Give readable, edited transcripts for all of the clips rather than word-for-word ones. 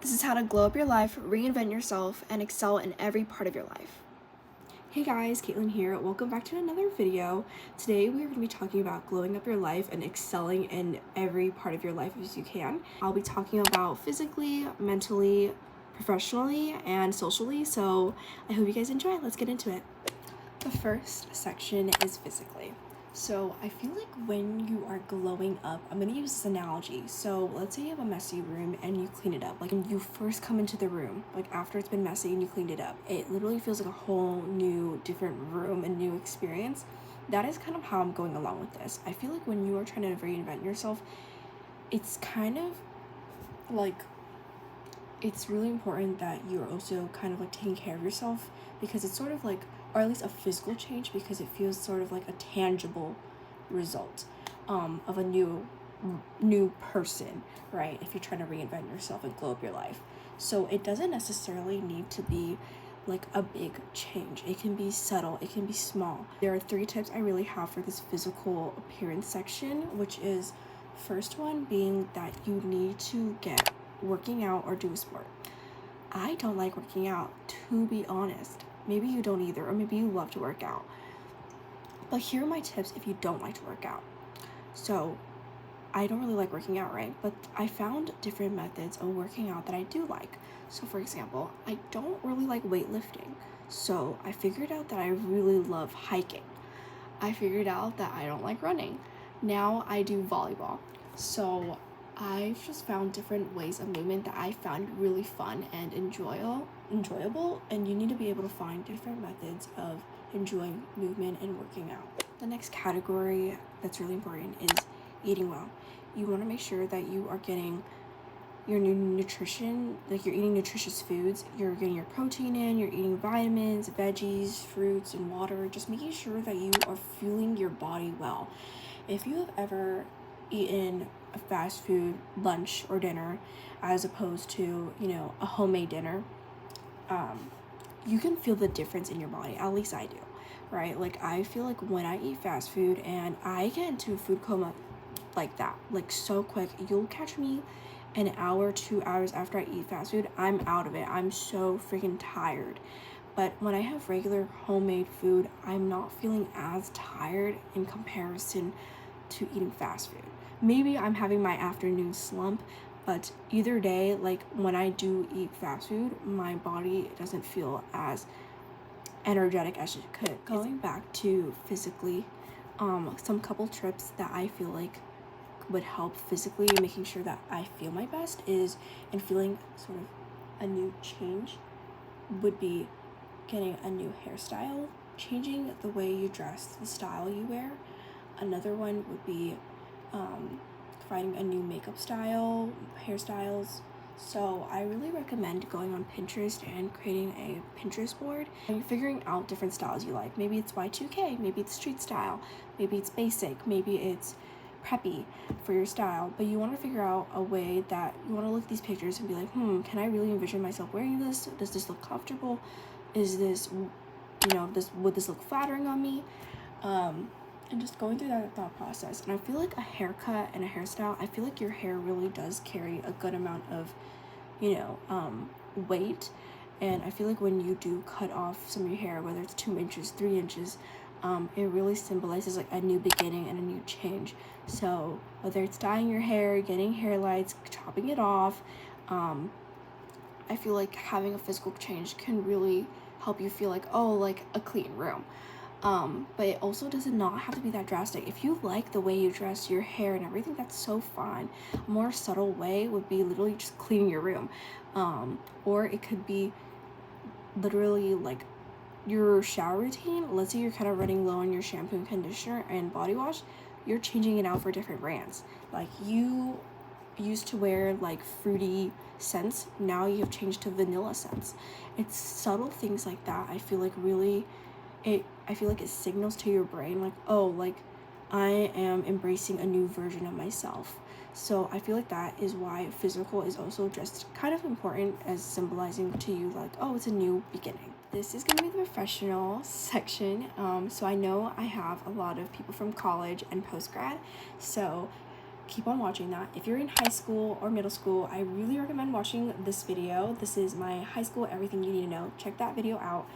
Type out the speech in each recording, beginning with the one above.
This is how to glow up your life, reinvent yourself, and excel in every part of your life. Hey guys, Caitlin here. Welcome back to another video. Today we are going to be talking about glowing up your life and excelling in every part of your life as you can. I'll be talking about physically, mentally, professionally, and socially, so I hope you guys enjoy. Let's get into it. The first section is physically. So I feel like when you are glowing up, I'm going to use this analogy. So let's say you have a messy room and you clean it up. Like when you first come into the room, like after it's been messy and you cleaned it up, it literally feels like a whole new different room and new experience. That is kind of how I'm going along with this. I feel like when you are trying to reinvent yourself, it's kind of like it's really important that you're also kind of like taking care of yourself, because it's sort of like, or at least a physical change, because it feels sort of like a tangible result of a new person, right? If you're trying to reinvent yourself and glow up your life. So it doesn't necessarily need to be like a big change. It can be subtle, it can be small. There are 3 tips I really have for this physical appearance section, which is first one being that you need to get working out or do a sport. I don't like working out, to be honest. Maybe you don't either, or maybe you love to work out. But here are my tips if you don't like to work out. So I don't really like working out, right? But I found different methods of working out that I do like. So for example, I don't really like weightlifting. So I figured out that I really love hiking. I figured out that I don't like running. Now I do volleyball. So I've just found different ways of movement that I found really fun and enjoyable, and you need to be able to find different methods of enjoying movement and working out. The next category that's really important is eating well. You want to make sure that you are getting your new nutrition, like you're eating nutritious foods, you're getting your protein in, you're eating vitamins, veggies, fruits, and water, just making sure that you are fueling your body well. If you have ever eaten a fast food lunch or dinner as opposed to, a homemade dinner, you can feel the difference in your body. At least I do, right? Like I feel like when I eat fast food and I get into a food coma like that, like so quick, you'll catch me an hour, 2 hours after I eat fast food, I'm out of it. I'm so freaking tired. But when I have regular homemade food, I'm not feeling as tired in comparison to eating fast food. Maybe I'm having my afternoon slump, but either day, like when I do eat fast food, my body doesn't feel as energetic as it could. Going back to physically, some couple trips that I feel like would help physically, making sure that I feel my best is, and feeling sort of a new change, would be getting a new hairstyle, changing the way you dress, the style you wear. Another one would be finding a new makeup style, hairstyles. So I really recommend going on Pinterest and creating a Pinterest board and figuring out different styles you like. Maybe it's Y2K, maybe it's street style, maybe it's basic, maybe it's preppy for your style, but you want to figure out a way that you want to look at these pictures and be like, can I really envision myself wearing this? Does this look comfortable? Is this, would this look flattering on me? And just going through that thought process. And I feel like a haircut and a hairstyle, I feel like your hair really does carry a good amount of, weight. And I feel like when you do cut off some of your hair, whether it's 2 inches, 3 inches, it really symbolizes like a new beginning and a new change. So whether it's dyeing your hair, getting hair lights, chopping it off, I feel like having a physical change can really help you feel like, like a clean room. But it also does not have to be that drastic. If you like the way you dress, your hair and everything, that's so fine. A more subtle way would be literally just cleaning your room. Or it could be literally like your shower routine. Let's say you're kind of running low on your shampoo and conditioner and body wash, you're changing it out for different brands. Like you used to wear like fruity scents, now you have changed to vanilla scents. It's subtle things like that. I feel like it signals to your brain like, I am embracing a new version of myself. So I feel like that is why physical is also just kind of important, as symbolizing to you like, it's a new beginning. This is going to be the professional section. So I know I have a lot of people from college and post-grad. So keep on watching that. If you're in high school or middle school, I really recommend watching this video. This is my high school everything you need to know. Check that video out.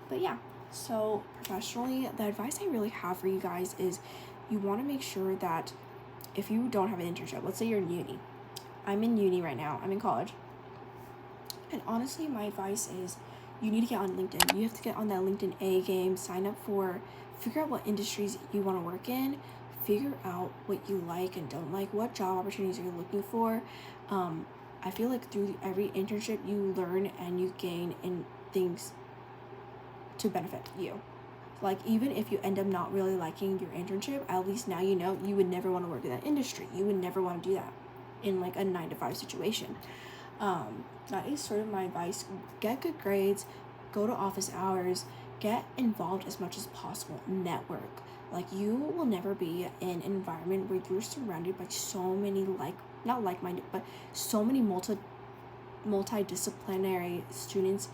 But yeah, so professionally, the advice I really have for you guys is you want to make sure that if you don't have an internship, let's say you're in uni. I'm in uni right now. I'm in college. And honestly, my advice is you need to get on LinkedIn. You have to get on that LinkedIn A game, figure out what industries you want to work in, figure out what you like and don't like, what job opportunities you're looking for. I feel like through every internship, you learn and you gain in things to benefit you. Like, even if you end up not really liking your internship, at least now you know you would never want to work in that industry. You would never want to do that in like a 9-to-5 situation. That is sort of my advice. Get good grades, go to office hours, get involved as much as possible, network. Like, you will never be in an environment where you're surrounded by so many not like-minded, but so many multidisciplinary students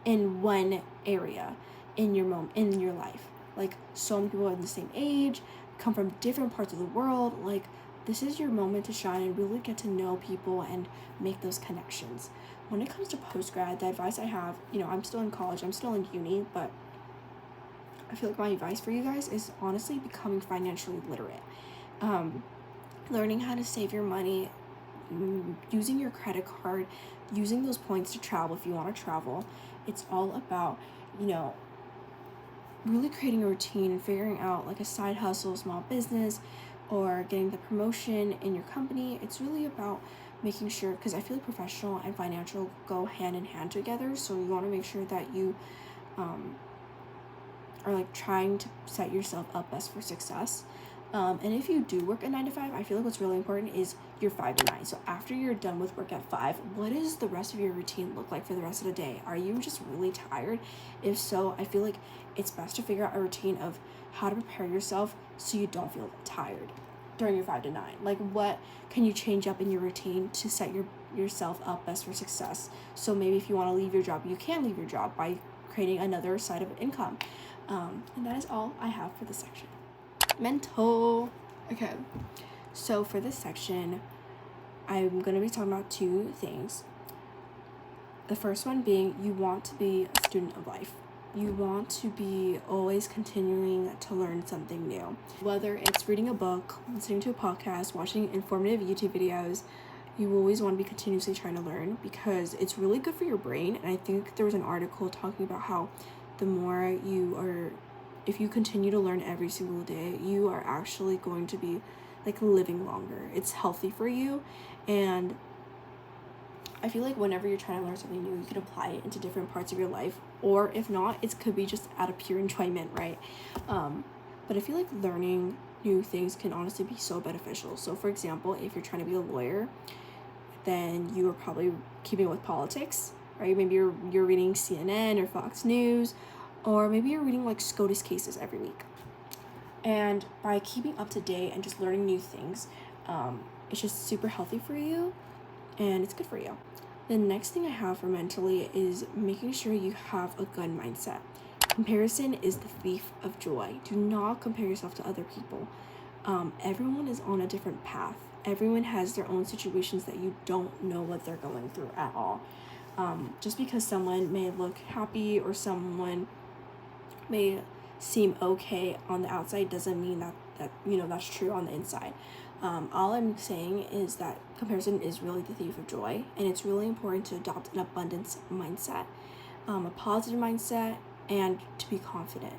in one area in your life. Like, so many people are in the same age, come from different parts of the world. Like, this is your moment to shine and really get to know people and make those connections. When it comes to post-grad, the advice I have, I'm still in college, I'm still in uni, but I feel like my advice for you guys is honestly becoming financially literate. Learning how to save your money, using your credit card, using those points to travel if you want to travel. It's all about, really creating a routine and figuring out like a side hustle, small business, or getting the promotion in your company. It's really about making sure, because I feel like professional and financial go hand in hand together. So you want to make sure that you are like trying to set yourself up best for success. And if you do work a 9-to-5, I feel like what's really important is your 5 to 9. So after you're done with work at 5, what does the rest of your routine look like for the rest of the day? Are you just really tired? If so, I feel like it's best to figure out a routine of how to prepare yourself so you don't feel tired during your 5 to 9. Like, what can you change up in your routine to set yourself up best for success? So maybe if you want to leave your job, you can leave your job by creating another side of income. And that is all I have for this section. Mental. Okay, so for this section, I'm going to be talking about 2 things. The first one being, you want to be a student of life. You want to be always continuing to learn something new. Whether it's reading a book, listening to a podcast, watching informative YouTube videos, you always want to be continuously trying to learn because it's really good for your brain. And I think there was an article talking about how the more if you continue to learn every single day, you are actually going to be like living longer. It's healthy for you. And I feel like whenever you're trying to learn something new, you can apply it into different parts of your life. Or if not, it could be just out of pure enjoyment, right? But I feel like learning new things can honestly be so beneficial. So for example, if you're trying to be a lawyer, then you are probably keeping with politics, right? Maybe you're reading CNN or Fox News, or maybe you're reading like SCOTUS cases every week. And by keeping up to date and just learning new things, it's just super healthy for you and it's good for you. The next thing I have for mentally is making sure you have a good mindset. Comparison is the thief of joy. Do not compare yourself to other people. Everyone is on a different path. Everyone has their own situations that you don't know what they're going through at all. Just because someone may look happy or someone may seem okay on the outside doesn't mean that that's true on the inside. All I'm saying is that comparison is really the thief of joy, and it's really important to adopt an abundance mindset, a positive mindset, and to be confident.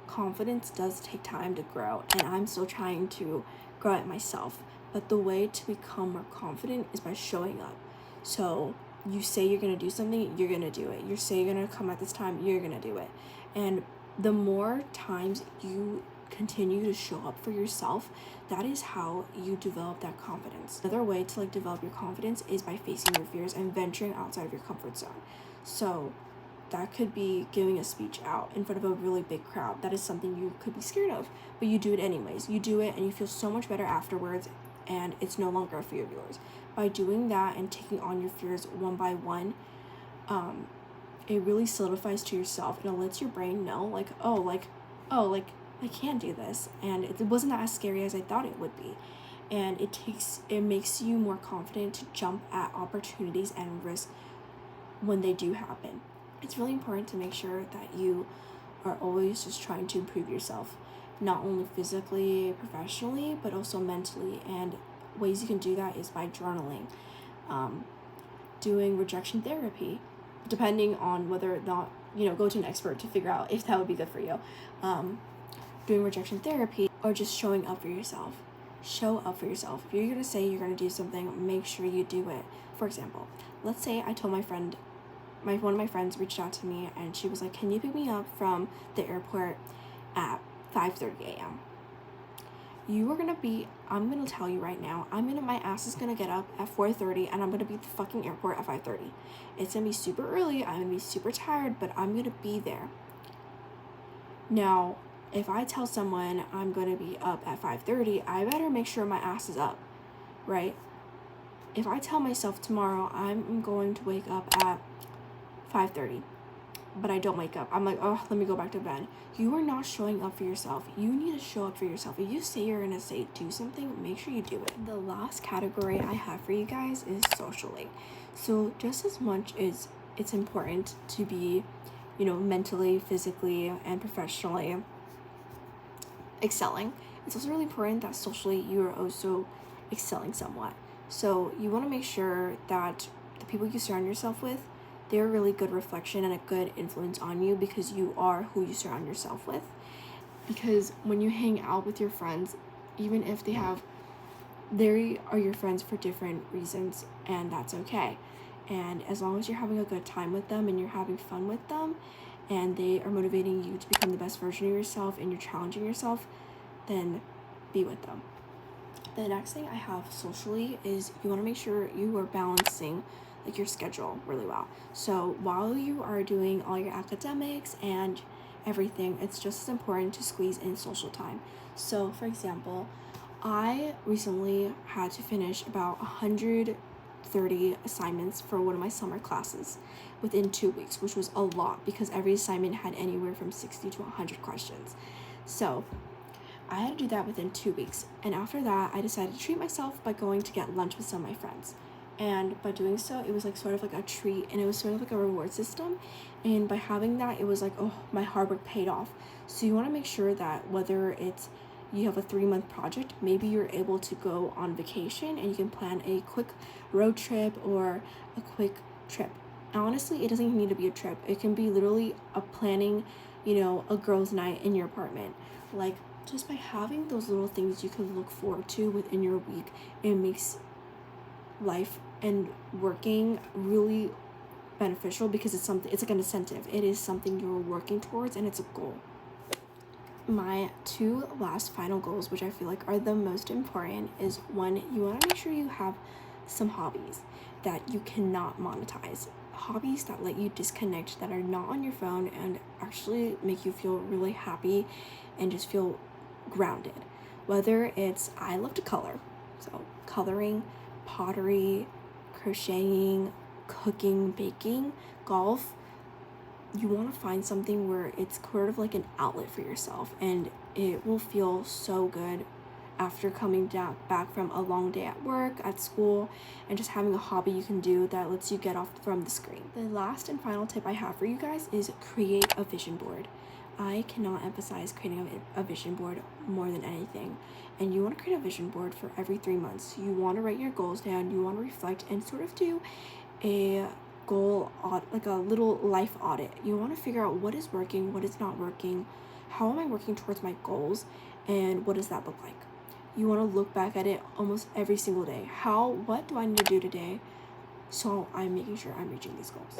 Confidence does take time to grow, and I'm still trying to grow it myself. But the way to become more confident is by showing up. So you say you're going to do something, you're going to do it. You say you're going to come at this time, you're going to do it. And the more times you continue to show up for yourself, that is how you develop that confidence. Another way to develop your confidence is by facing your fears and venturing outside of your comfort zone. So that could be giving a speech out in front of a really big crowd. That is something you could be scared of, but you do it anyways. You do it and you feel so much better afterwards, and it's no longer a fear of yours. By doing that and taking on your fears one by one, it really solidifies to yourself, and it lets your brain know I can do this, and it wasn't as scary as I thought it would be. and it makes you more confident to jump at opportunities and risk when they do happen. It's really important to make sure that you are always just trying to improve yourself, not only physically, professionally, but also mentally. And ways you can do that is by journaling, doing rejection therapy, depending on whether or not, go to an expert to figure out if that would be good for you. Doing rejection therapy, or just showing up for yourself. Show up for yourself. If you're going to say you're going to do something, make sure you do it. For example, let's say I told my friend, one of my friends reached out to me and she was like, can you pick me up from the airport at 5:30 a.m.? I'm going to tell you right now, my ass is going to get up at 4:30 and I'm going to be at the fucking airport at 5:30. It's going to be super early, I'm going to be super tired, but I'm going to be there. Now, if I tell someone I'm going to be up at 5:30, I better make sure my ass is up, right? If I tell myself tomorrow I'm going to wake up at 5:30, but I don't wake up, I'm like, oh, let me go back to bed. You are not showing up for yourself. You need to show up for yourself. If you say you're going to do something, make sure you do it. The last category I have for you guys is socially. So just as much as it's important to be, mentally, physically, and professionally excelling, it's also really important that socially you are also excelling somewhat. So you want to make sure that the people you surround yourself with, they're a really good reflection and a good influence on you, because you are who you surround yourself with. Because when you hang out with your friends, even if they are your friends for different reasons, and that's okay. And as long as you're having a good time with them and you're having fun with them, and they are motivating you to become the best version of yourself and you're challenging yourself, then be with them. The next thing I have socially is you want to make sure you are balancing your schedule really well. So while you are doing all your academics and everything, it's just as important to squeeze in social time. So for example, I recently had to finish about 130 assignments for one of my summer classes within 2 weeks, which was a lot because every assignment had anywhere from 60 to 100 questions. So I had to do that within 2 weeks. And after that, I decided to treat myself by going to get lunch with some of my friends. And by doing so, it was sort of like a treat, and it was sort of like a reward system. And by having that, it was like, oh, my hard work paid off. So you want to make sure that whether it's you have a 3-month project, maybe you're able to go on vacation and you can plan a quick road trip or a quick trip. And honestly, it doesn't even need to be a trip. It can be literally a planning, a girls' night in your apartment. Just by having those little things you can look forward to within your week, it makes life and working really beneficial, because it's like an incentive. It is something you're working towards, and it's a goal. My 2 last final goals, which I feel like are the most important, is one, you want to make sure you have some hobbies that you cannot monetize. Hobbies that let you disconnect, that are not on your phone, and actually make you feel really happy and just feel grounded. Whether it's, I love to color, so coloring, pottery, crocheting, cooking, baking, golf. You want to find something where it's sort of like an outlet for yourself, and it will feel so good after coming back from a long day at work, at school, and just having a hobby you can do that lets you get off from the screen. The last and final tip I have for you guys is create a vision board. I cannot emphasize creating a vision board more than anything. And you want to create a vision board for every 3 months. You want to write your goals down. You want to reflect and sort of do a goal, like a little life audit. You want to figure out what is working, what is not working, how am I working towards my goals, and what does that look like? You want to look back at it almost every single day. What do I need to do today so I'm making sure I'm reaching these goals?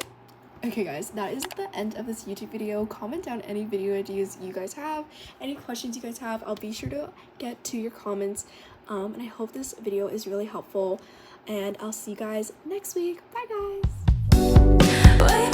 Okay guys, that is the end of this YouTube video. Comment down any video ideas you guys have, any questions you guys have. I'll be sure to get to your comments. And I hope this video is really helpful, and I'll see you guys next week. Bye guys.